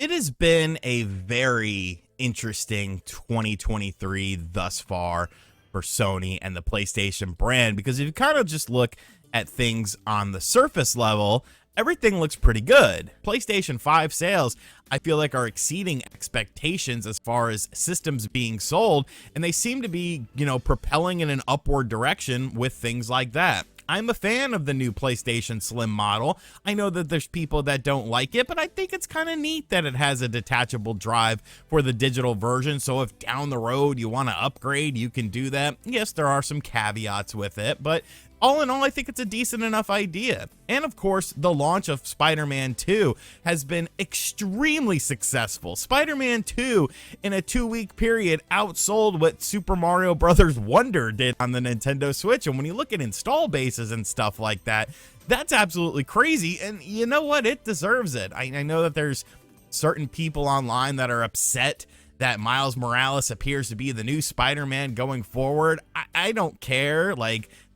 It has been a very interesting 2023 thus far for Sony and the PlayStation brand, because if you kind of just look at things on the surface level, everything looks pretty good. PlayStation 5 sales, I feel like, are exceeding expectations as far as systems being sold, and they seem to be, propelling in an upward direction with things like that. I'm a fan of the new PlayStation Slim model. I know that there's people that don't like it, but I think it's kind of neat that it has a detachable drive for the digital version. So if down the road you want to upgrade, you can do that. Yes, there are some caveats with it, but all in all, I think it's a decent enough idea. And of course, the launch of Spider-Man 2 has been extremely successful. Spider-Man 2, in a 2-week period, outsold what Super Mario Bros. Wonder did on the Nintendo Switch. And when you look at install bases and stuff like that, that's absolutely crazy. And you know what? It deserves it. I know that there's certain people online that are upset that Miles Morales appears to be the new Spider-Man going forward. I don't care.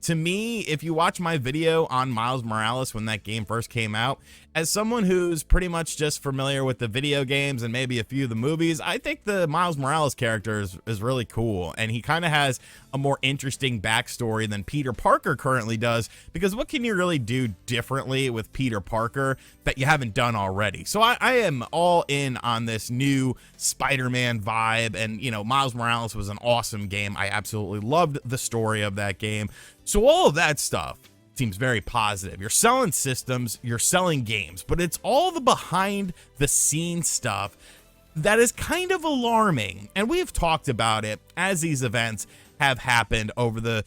To me, if you watch my video on Miles Morales when that game first came out, as someone who's pretty much just familiar with the video games and maybe a few of the movies, I think the Miles Morales character is really cool. And he kind of has a more interesting backstory than Peter Parker currently does, because what can you really do differently with Peter Parker that you haven't done already? So I am all in on this new Spider-Man vibe. And, Miles Morales was an awesome game. I absolutely loved the story of that game. So all of that stuff seems very positive. You're selling systems, you're selling games, but it's all the behind the scenes stuff that is kind of alarming. And we've talked about it as these events have happened over the,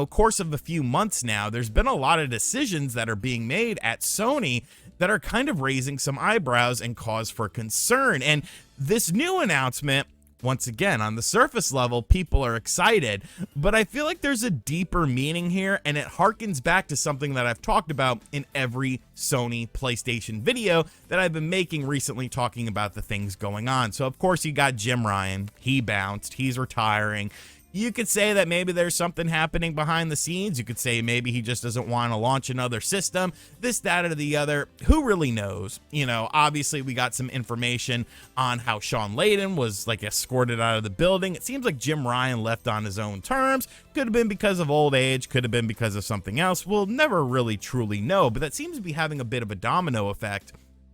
course of a few months now. There's been a lot of decisions that are being made at Sony that are kind of raising some eyebrows and cause for concern. And this new announcement, once again, on the surface level, people are excited, but I feel like there's a deeper meaning here, and it harkens back to something that I've talked about in every Sony PlayStation video that I've been making recently, talking about the things going on. So of course you got Jim Ryan. He bounced, he's retiring. You could say that maybe there's something happening behind the scenes. You could say maybe he just doesn't want to launch another system, this, that, or the other. Who really knows? Obviously we got some information on how Sean Layden was escorted out of the building. It seems like Jim Ryan left on his own terms. Could have been because of old age, could have been because of something else. We'll never really truly know, but that seems to be having a bit of a domino effect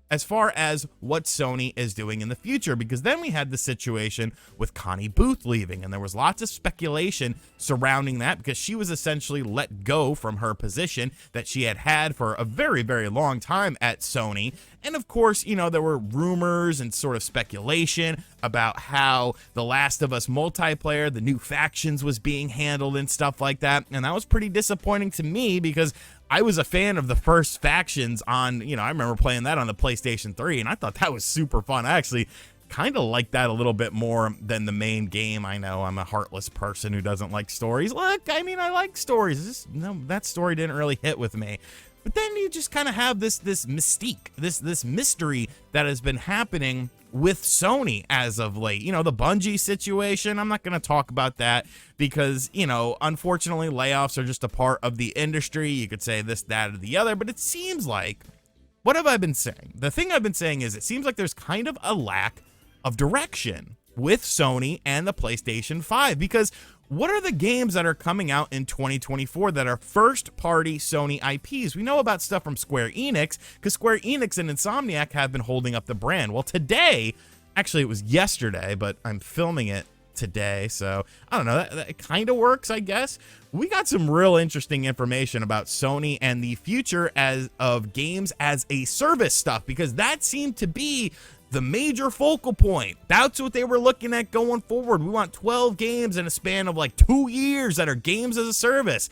as far as what Sony is doing in the future, because then we had the situation with Connie Booth leaving, and there was lots of speculation surrounding that because she was essentially let go from her position that she had for a very, very long time at Sony. And of course, there were rumors and sort of speculation about how The Last of Us multiplayer, the new factions, was being handled and stuff like that. And that was pretty disappointing to me because I was a fan of the first factions on, I remember playing that on the PlayStation 3, and I thought that was super fun. I actually kind of like that a little bit more than the main game. I know I'm a heartless person who doesn't like stories. Look, I like stories. That story didn't really hit with me. But then you just kind of have this mystique, this mystery that has been happening with Sony as of late. The Bungie situation, I'm not going to talk about that because, unfortunately, layoffs are just a part of the industry. You could say this, that, or the other, but it seems like, what have I been saying? The thing I've been saying is it seems like there's kind of a lack of direction with Sony and the PlayStation 5, because what are the games that are coming out in 2024 that are first-party Sony IPs? We know about stuff from Square Enix, because Square Enix and Insomniac have been holding up the brand. Well, today, actually it was yesterday, but I'm filming it today, so I don't know, that kind of works, I guess. We got some real interesting information about Sony and the future of games as a service stuff, because that seemed to be the major focal point. That's what they were looking at going forward. We want 12 games in a span of 2 years that are games as a service.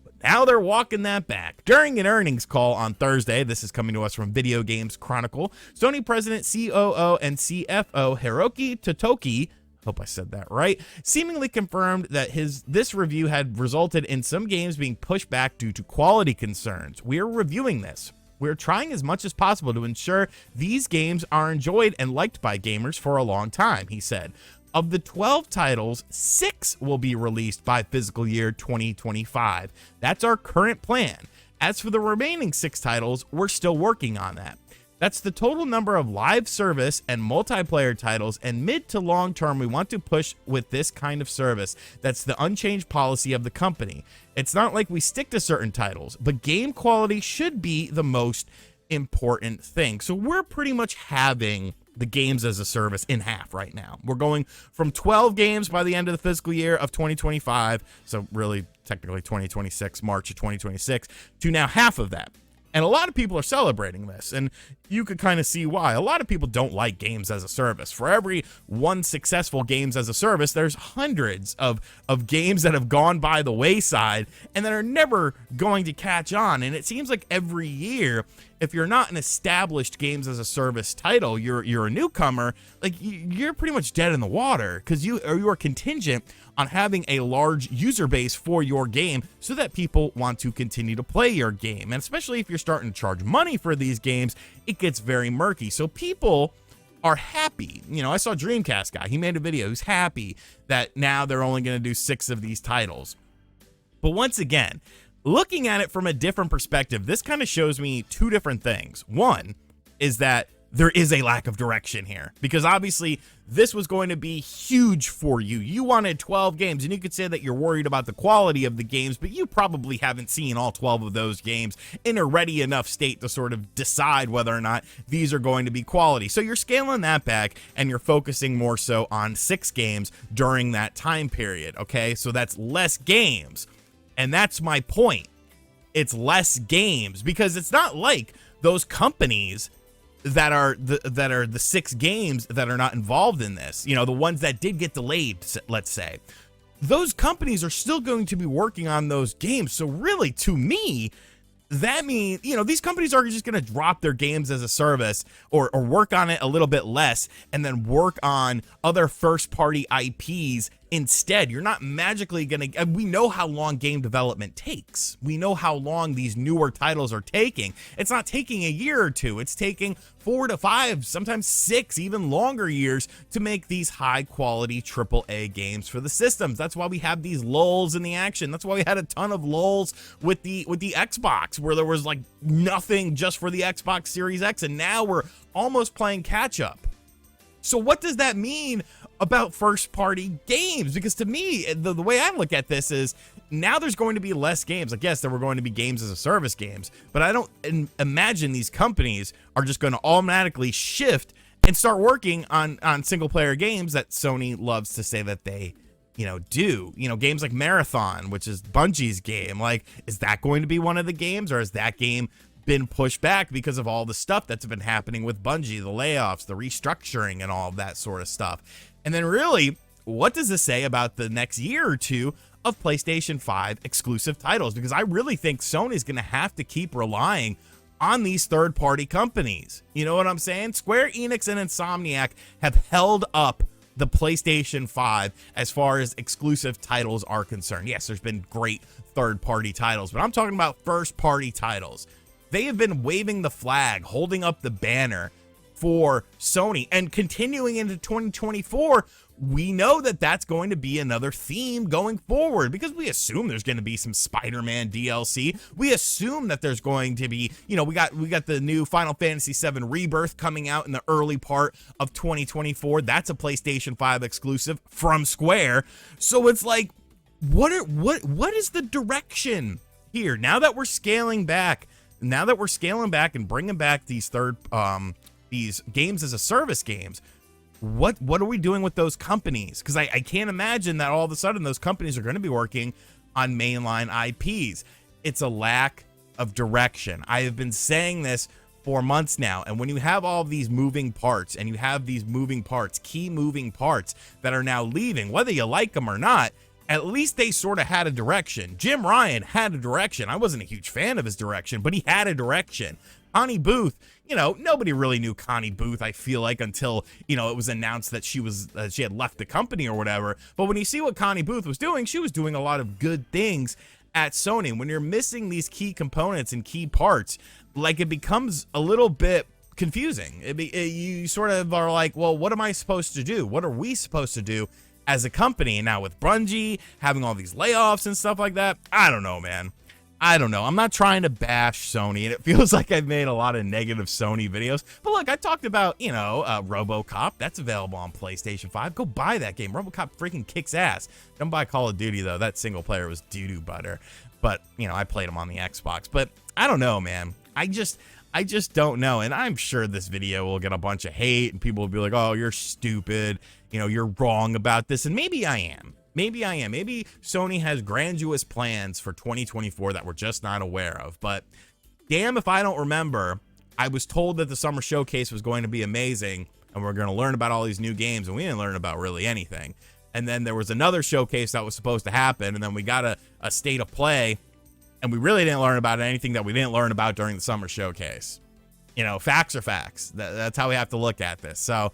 But now they're walking that back. During an earnings call on Thursday, this is coming to us from Video Games Chronicle, Sony President, COO, and CFO Hiroki Totoki, hope I said that right, seemingly confirmed that this review had resulted in some games being pushed back due to quality concerns. We're reviewing this. We're trying as much as possible to ensure these games are enjoyed and liked by gamers for a long time, he said. Of the 12 titles, 6 will be released by fiscal year 2025. That's our current plan. As for the remaining 6 titles, we're still working on that. That's the total number of live service and multiplayer titles, and mid to long term, we want to push with this kind of service. That's the unchanged policy of the company. It's not like we stick to certain titles, but game quality should be the most important thing. So we're pretty much having the games as a service in half right now. We're going from 12 games by the end of the fiscal year of 2025, so really technically 2026, March of 2026, to now half of that. And a lot of people are celebrating this, and you could kind of see why. A lot of people don't like games as a service. For every one successful games as a service, there's hundreds of games that have gone by the wayside and that are never going to catch on. And it seems like every year, if you're not an established games as a service title, you're a newcomer, like you're pretty much dead in the water, because you are contingent on having a large user base for your game so that people want to continue to play your game. And especially if you're starting to charge money for these games, it gets very murky. So people are happy. You know, I saw Dreamcast guy, he made a video, he's happy that now they're only going to do 6 of these titles. But once again, looking at it from a different perspective, this kind of shows me 2 different things. One is that there is a lack of direction here, because obviously this was going to be huge for you. You wanted 12 games, and you could say that you're worried about the quality of the games, but you probably haven't seen all 12 of those games in a ready enough state to sort of decide whether or not these are going to be quality. So you're scaling that back, and you're focusing more so on 6 games during that time period, okay? So that's less games, and that's my point. It's less games, because it's not like those companies that are the 6 games that are not involved in this, you know, the ones that did get delayed, let's say, those companies are still going to be working on those games. So really, to me, that means, you know, these companies are just going to drop their games as a service, or work on it a little bit less, and then work on other first party IPs instead. You're not magically going to, we know how long game development takes. We know how long these newer titles are taking. It's not taking a year or 2. It's taking 4 to 5, sometimes 6, even longer years to make these high quality AAA games for the systems. That's why we have these lulls in the action. That's why we had a ton of lulls with the Xbox, where there was like nothing just for the Xbox Series X, and now we're almost playing catch up. So what does that mean about first party games? Because to me, the way I look at this is, now there's going to be less games. Like, yes, there were going to be games as a service games, but I don't imagine these companies are just going to automatically shift and start working on single player games that Sony loves to say that they, you know, do. You know, games like Marathon, which is Bungie's game. Like, is that going to be one of the games, or is that game been pushed back because of all the stuff that's been happening with Bungie, the layoffs, the restructuring, and all of that sort of stuff? And then really, what does this say about the next year or 2 of PlayStation 5 exclusive titles? Because I really think Sony's going to have to keep relying on these third-party companies. You know what I'm saying? Square Enix and Insomniac have held up the PlayStation 5 as far as exclusive titles are concerned. Yes, there's been great third-party titles, but I'm talking about first-party titles. They have been waving the flag, holding up the banner for Sony, and continuing into 2024, we know that that's going to be another theme going forward, because we assume there's going to be some Spider-Man DLC. We assume that there's going to be, you know, we got the new Final Fantasy VII Rebirth coming out in the early part of 2024. That's a PlayStation 5 exclusive from Square. So it's like, what is the direction here? Now that we're scaling back, and bringing back these these games as a service games, what are we doing with those companies? Because I can't imagine that all of a sudden those companies are going to be working on mainline IPs. It's a lack of direction. I have been saying this for months now, and when you have all of these moving parts, and you have these key moving parts that are now leaving, whether you like them or not, at least they sort of had a direction. Jim Ryan had a direction. I wasn't a huge fan of his direction, but he had a direction. Connie Booth, you know, nobody really knew Connie Booth, I feel like, until, you know, it was announced that she had left the company or whatever. But when you see what Connie Booth was doing, she was doing a lot of good things at Sony. When you're missing these key components and key parts, like, it becomes a little bit confusing. You sort of are like, well, what am I supposed to do? What are we supposed to do as a company? And now with Bungie having all these layoffs and stuff like that, I don't know, man. I don't know. I'm not trying to bash Sony, and it feels like I've made a lot of negative Sony videos. But look, I talked about, RoboCop. That's available on PlayStation 5. Go buy that game. RoboCop freaking kicks ass. Don't buy Call of Duty, though. That single player was doo-doo butter. But, I played them on the Xbox. But I don't know, man. I just don't know. And I'm sure this video will get a bunch of hate, and people will be like, oh, you're stupid. You're wrong about this. And maybe I am. Maybe Sony has grandiose plans for 2024 that we're just not aware of. But damn if I don't remember, I was told that the summer showcase was going to be amazing and we're going to learn about all these new games, and we didn't learn about really anything. And then there was another showcase that was supposed to happen, and then we got a state of play, and we really didn't learn about anything that we didn't learn about during the summer showcase. Facts are facts. That's how we have to look at this. So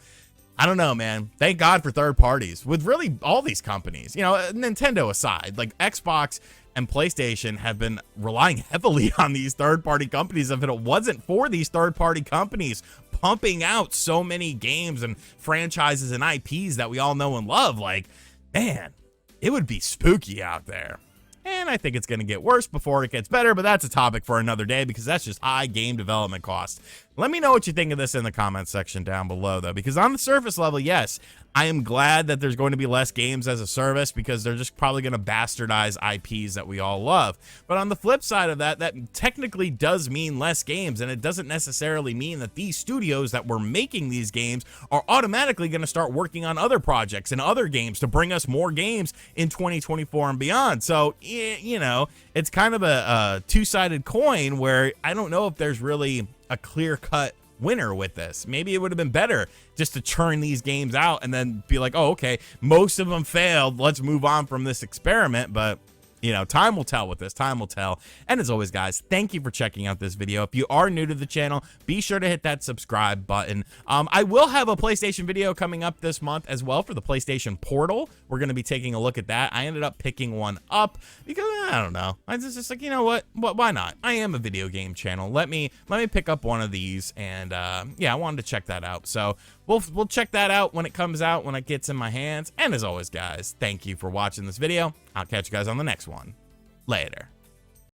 I don't know, man. Thank God for third parties with really all these companies, Nintendo aside, like Xbox and PlayStation have been relying heavily on these third party companies. If it wasn't for these third party companies pumping out so many games and franchises and IPs that we all know and love, like, man, it would be spooky out there. And I think it's going to get worse before it gets better, but that's a topic for another day because that's just high game development costs. Let me know what you think of this in the comments section down below, though, because on the surface level, yes, I am glad that there's going to be less games as a service because they're just probably going to bastardize IPs that we all love. But on the flip side of that, that technically does mean less games, and it doesn't necessarily mean that these studios that were making these games are automatically going to start working on other projects and other games to bring us more games in 2024 and beyond. So, it's kind of a two-sided coin where I don't know if there's really a clear-cut winner with this. Maybe it would have been better just to churn these games out and then be like, oh, okay, most of them failed. Let's move on from this experiment. But time will tell with this. Time will tell. And as always, guys, thank you for checking out this video. If you are new to the channel, be sure to hit that subscribe button. I will have a PlayStation video coming up this month as well for the PlayStation Portal. We're going to be taking a look at that. I ended up picking one up because I don't know. I was just like, you know what? Why not? I am a video game channel. Let me pick up one of these, and yeah, I wanted to check that out. So we'll check that out when it comes out, when it gets in my hands. And as always, guys, thank you for watching this video. I'll catch you guys on the next one. Later.